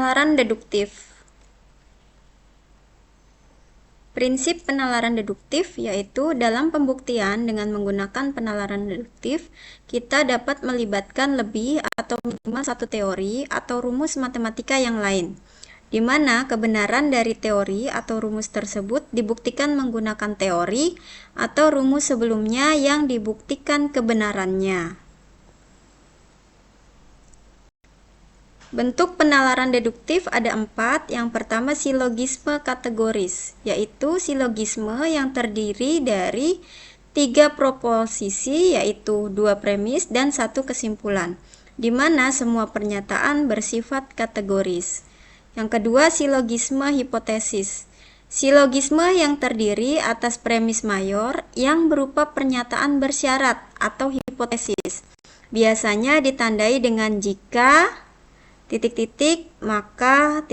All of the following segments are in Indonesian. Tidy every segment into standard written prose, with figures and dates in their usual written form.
Penalaran deduktif. Prinsip penalaran deduktif yaitu dalam pembuktian dengan menggunakan penalaran deduktif, kita dapat melibatkan lebih atau minimal satu teori atau rumus matematika yang lain, di mana kebenaran dari teori atau rumus tersebut dibuktikan menggunakan teori atau rumus sebelumnya yang dibuktikan kebenarannya. Bentuk penalaran deduktif ada 4. Yang pertama silogisme kategoris, yaitu silogisme yang terdiri dari 3 proposisi, yaitu 2 premis dan 1 kesimpulan, di mana semua pernyataan bersifat kategoris. Yang kedua silogisme hipotesis, silogisme yang terdiri atas premis mayor yang berupa pernyataan bersyarat atau hipotesis, biasanya ditandai dengan jika maka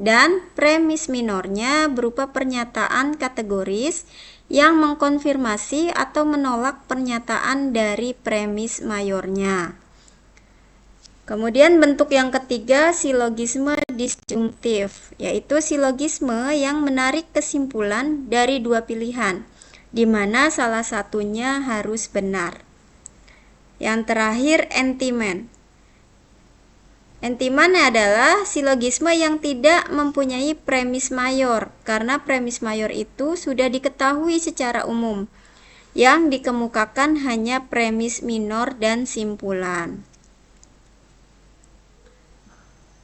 dan premis minornya berupa pernyataan kategoris yang mengkonfirmasi atau menolak pernyataan dari premis mayornya. Kemudian bentuk yang ketiga silogisme disjungtif, yaitu silogisme yang menarik kesimpulan dari 2 pilihan, di mana salah satunya harus benar. Yang terakhir entimen. Entimen adalah silogisme yang tidak mempunyai premis mayor, karena premis mayor itu sudah diketahui secara umum. Yang dikemukakan hanya premis minor dan simpulan.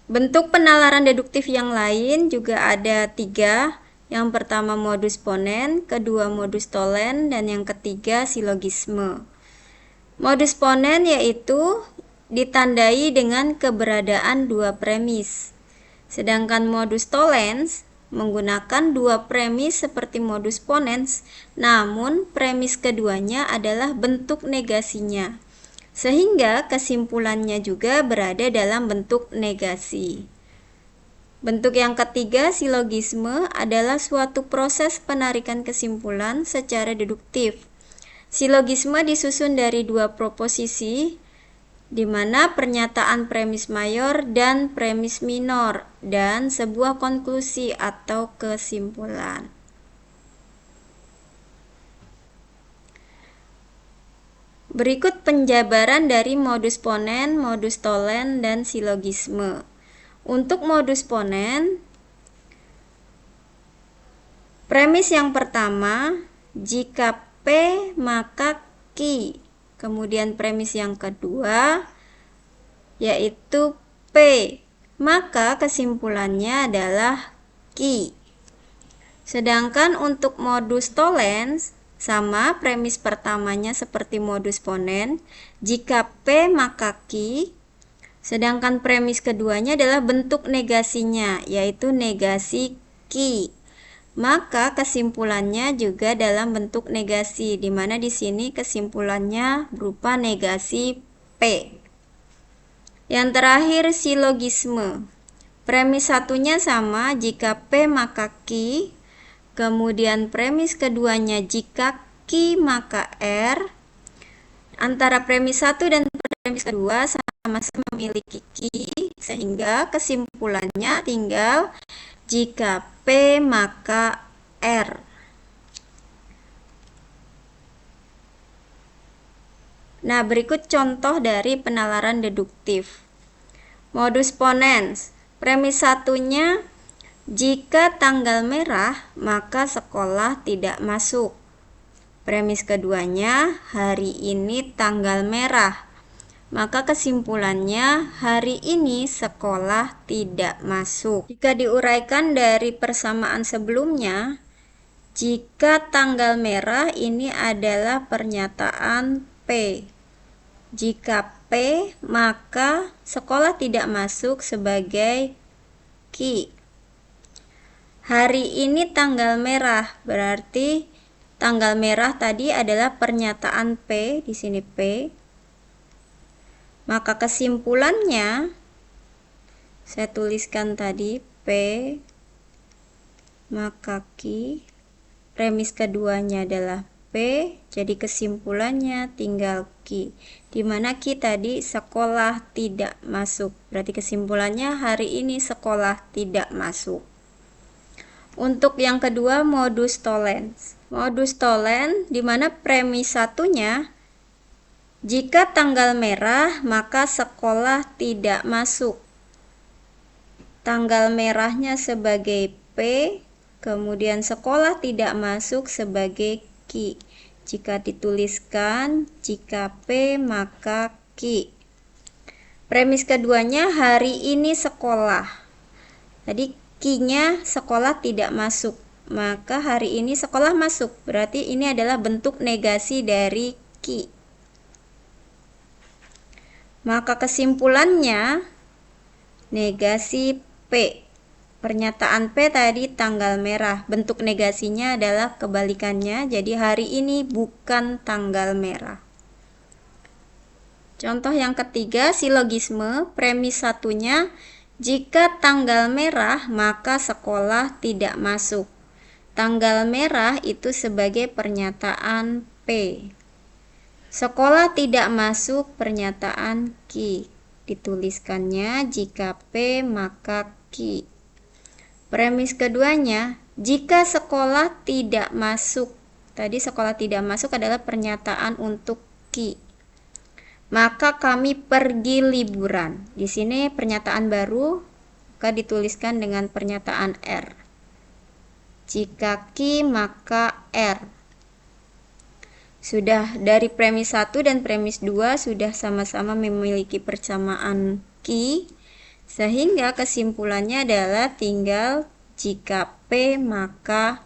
Bentuk penalaran deduktif yang lain juga ada 3. Yang pertama modus ponen, kedua modus tollens, dan yang ketiga silogisme. Modus ponen yaitu ditandai dengan keberadaan 2 premis. Sedangkan modus tollens menggunakan 2 premis seperti modus ponens, namun premis keduanya adalah bentuk negasinya, sehingga kesimpulannya juga berada dalam bentuk negasi. Bentuk yang ketiga silogisme adalah suatu proses penarikan kesimpulan secara deduktif. Silogisme disusun dari 2 proposisi, di mana pernyataan premis mayor dan premis minor, dan sebuah konklusi atau kesimpulan. Berikut penjabaran dari modus ponen, modus tollens, dan silogisme. Untuk modus ponen, premis yang pertama, jika P maka Q. Kemudian premis yang kedua yaitu P, maka kesimpulannya adalah Q. Sedangkan untuk modus tollens sama, premis pertamanya seperti modus ponen, jika P maka Q. Sedangkan premis keduanya adalah bentuk negasinya, yaitu negasi Q. Maka kesimpulannya juga dalam bentuk negasi, di mana di sini kesimpulannya berupa negasi P. Yang terakhir silogisme. Premis satunya sama, jika P maka Q. Kemudian premis keduanya jika Q maka R. Antara premis 1 dan premis kedua sama-sama memiliki Q, sehingga kesimpulannya tinggal jika P maka R. Nah, berikut contoh dari penalaran deduktif. Modus ponens. Premis satunya, jika tanggal merah, maka sekolah tidak masuk. Premis keduanya, hari ini tanggal merah. Maka kesimpulannya, hari ini sekolah tidak masuk. Jika diuraikan dari persamaan sebelumnya, jika tanggal merah ini adalah pernyataan P. Jika P, maka sekolah tidak masuk sebagai Q. Hari ini tanggal merah, berarti tanggal merah tadi adalah pernyataan P, di sini P. Maka kesimpulannya, saya tuliskan tadi P maka Q, premis keduanya adalah P, jadi kesimpulannya tinggal Q. Dimana Q tadi sekolah tidak masuk, berarti kesimpulannya hari ini sekolah tidak masuk. Untuk yang kedua, modus tollens. Modus tollens dimana premis satunya, jika tanggal merah maka sekolah tidak masuk. Tanggal merahnya sebagai P, kemudian sekolah tidak masuk sebagai Q. Jika dituliskan, jika P maka Q. Premis keduanya, hari ini sekolah. Tadi Q-nya sekolah tidak masuk, maka hari ini sekolah masuk. Berarti ini adalah bentuk negasi dari Q. Maka kesimpulannya negasi P. Pernyataan P tadi tanggal merah, bentuk negasinya adalah kebalikannya, jadi hari ini bukan tanggal merah. Contoh yang ketiga, silogisme. Premis satunya, jika tanggal merah maka sekolah tidak masuk. Tanggal merah itu sebagai pernyataan P. Sekolah tidak masuk, pernyataan Q. Dituliskannya jika P maka Q. Premis keduanya, jika sekolah tidak masuk. Tadi sekolah tidak masuk adalah pernyataan untuk Q. Maka kami pergi liburan. Di sini pernyataan baru, maka dituliskan dengan pernyataan R. Jika Q maka R. Sudah dari premis 1 dan premis 2 sudah sama-sama memiliki persamaan Q, sehingga kesimpulannya adalah tinggal jika P maka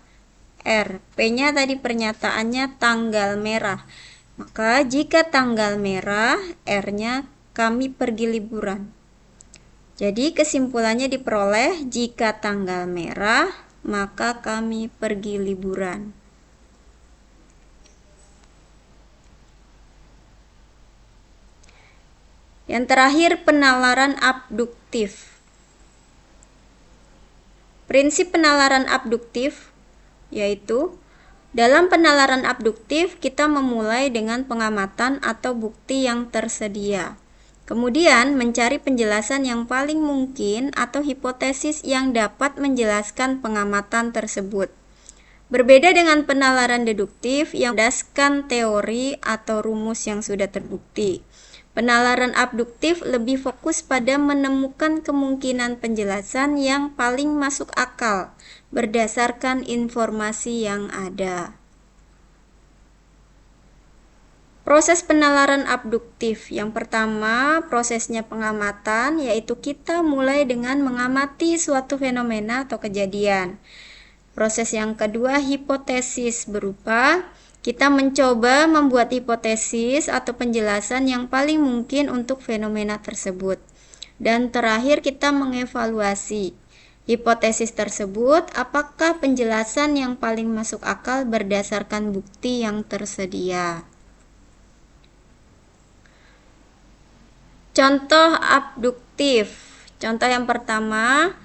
R. P-nya tadi pernyataannya tanggal merah. Maka jika tanggal merah, R-nya kami pergi liburan. Jadi kesimpulannya diperoleh jika tanggal merah, maka kami pergi liburan. Yang terakhir, penalaran abduktif. Prinsip penalaran abduktif yaitu dalam penalaran abduktif kita memulai dengan pengamatan atau bukti yang tersedia. Kemudian mencari penjelasan yang paling mungkin atau hipotesis yang dapat menjelaskan pengamatan tersebut. Berbeda dengan penalaran deduktif yang berdasarkan teori atau rumus yang sudah terbukti. Penalaran abduktif lebih fokus pada menemukan kemungkinan penjelasan yang paling masuk akal berdasarkan informasi yang ada. Proses penalaran abduktif. Yang pertama, prosesnya pengamatan, yaitu kita mulai dengan mengamati suatu fenomena atau kejadian. Proses yang kedua, hipotesis, berupa kita mencoba membuat hipotesis atau penjelasan yang paling mungkin untuk fenomena tersebut. Dan terakhir, kita mengevaluasi hipotesis tersebut, apakah penjelasan yang paling masuk akal berdasarkan bukti yang tersedia. Contoh abduktif. Contoh yang pertama,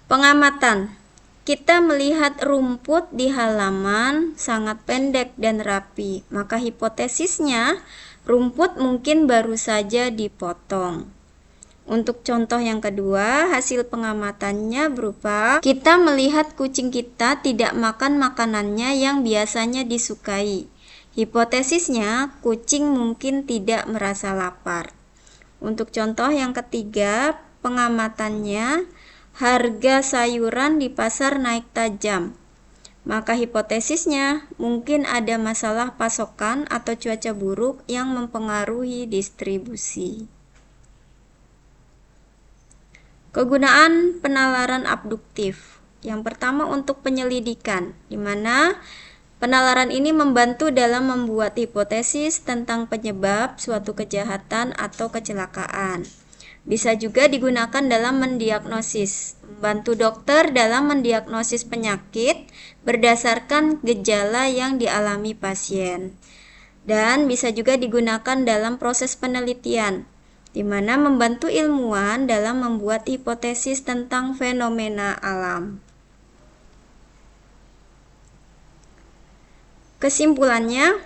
pengamatan. Kita melihat rumput di halaman sangat pendek dan rapi, maka hipotesisnya rumput mungkin baru saja dipotong. Untuk contoh yang kedua, hasil pengamatannya berupa kita melihat kucing kita tidak makan makanannya yang biasanya disukai. Hipotesisnya, kucing mungkin tidak merasa lapar. Untuk contoh yang ketiga, pengamatannya harga sayuran di pasar naik tajam. Maka hipotesisnya mungkin ada masalah pasokan atau cuaca buruk yang mempengaruhi distribusi. Kegunaan penalaran abduktif. Yang pertama untuk penyelidikan, di mana penalaran ini membantu dalam membuat hipotesis tentang penyebab suatu kejahatan atau kecelakaan. Bisa juga digunakan dalam mendiagnosis, membantu dokter dalam mendiagnosis penyakit berdasarkan gejala yang dialami pasien. Dan bisa juga digunakan dalam proses penelitian, di mana membantu ilmuwan dalam membuat hipotesis tentang fenomena alam. Kesimpulannya,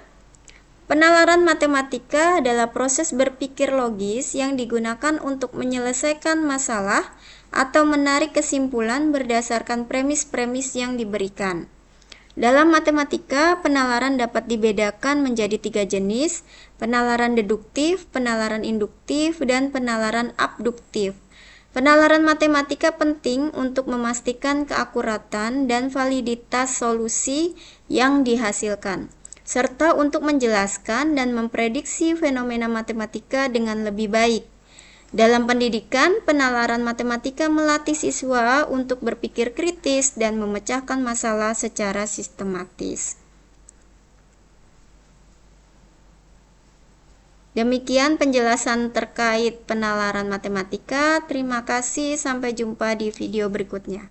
penalaran matematika adalah proses berpikir logis yang digunakan untuk menyelesaikan masalah atau menarik kesimpulan berdasarkan premis-premis yang diberikan. Dalam matematika, penalaran dapat dibedakan menjadi 3 jenis: penalaran deduktif, penalaran induktif, dan penalaran abduktif. Penalaran matematika penting untuk memastikan keakuratan dan validitas solusi yang dihasilkan, serta untuk menjelaskan dan memprediksi fenomena matematika dengan lebih baik. Dalam pendidikan, penalaran matematika melatih siswa untuk berpikir kritis dan memecahkan masalah secara sistematis. Demikian penjelasan terkait penalaran matematika. Terima kasih, sampai jumpa di video berikutnya.